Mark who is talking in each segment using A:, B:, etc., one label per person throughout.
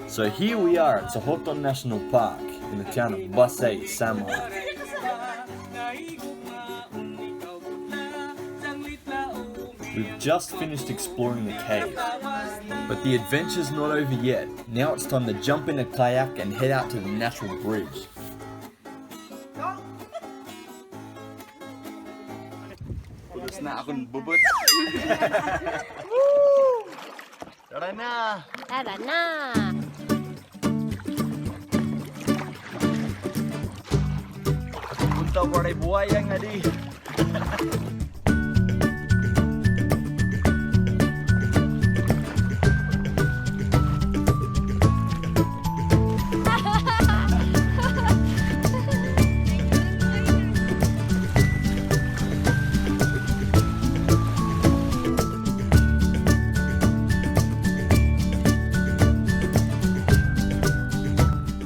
A: So here we are at Sohoton National Park in the town of Basay, Samoa. We've just finished exploring the cave, but the adventure's not over yet. Now it's time to jump in a kayak and head out to the natural bridge.
B: Pulos na akong bubot. Tara na!
C: Tara na!
B: Punta ko rin buhayang na di.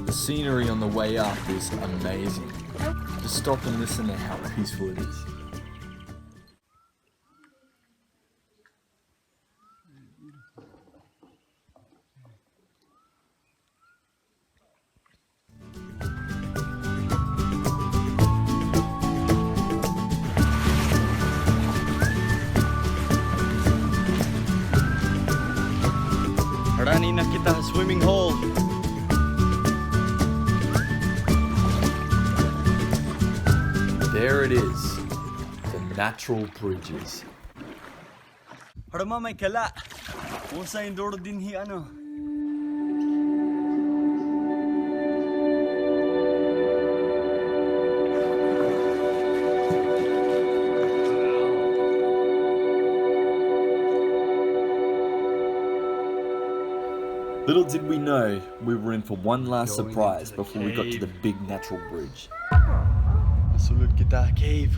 A: The scenery on the way up is amazing. Just stop and listen to how peaceful it is.
B: Harani na kita sa swimming hole.
A: There it is, the natural bridges.
B: Harama may kala. Kung sa indoro din hi ano.
A: Little did we know, we were in for one last surprise before we got to the big natural bridge.
B: Sulod kita cave.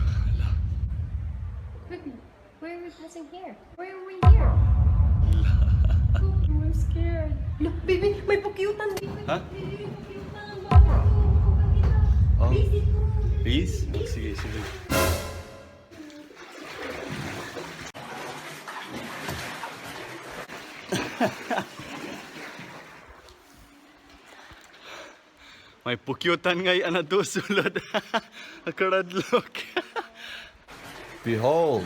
C: Why are we passing here? Why are we here? Oh, I'm scared. Look, baby, may pukyutan, baby.
B: Ha?
C: Baby, may pukyutan. Bakit?
B: Oh.
C: Baby,
B: Please? Sige, sige. May pukyutan ngay ana to sulod. Akaradlok.
A: Behold,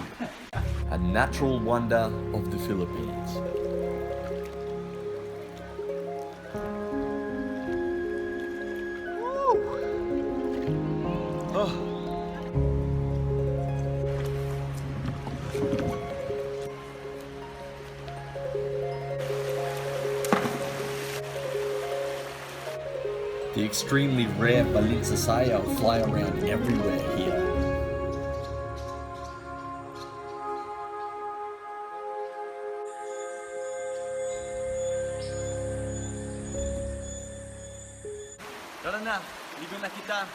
A: a natural wonder of the Philippines.
B: Oh.
A: The extremely rare balinsasaya fly around everywhere here.
B: Tara na, ligo na kita.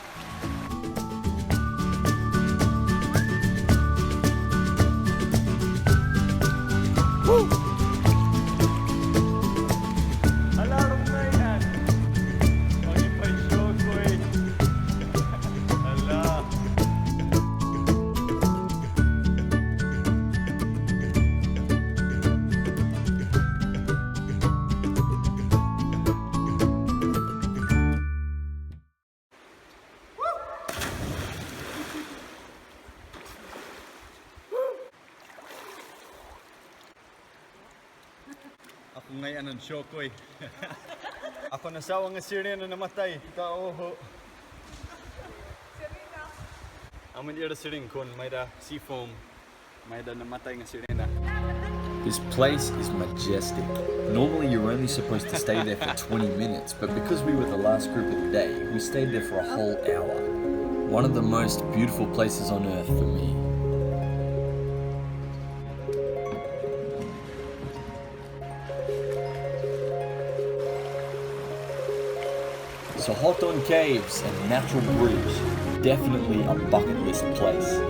B: Woo! Alarm na yan. Mag-impresyon ko eh. Ala. Ako ngayon ang show ko eh. Ako nasawa nga sirena na namatay. Kaoho. Sirena? Aman ira siring kon may da seafoam. May da namatay nga sirena.
A: This place is majestic. Normally you're only supposed to stay there for 20 minutes, but because we were the last group of the day, we stayed there for a whole hour. One of the most beautiful places on earth for me. Sohoton Caves and Natural Bridge, definitely a bucket list place.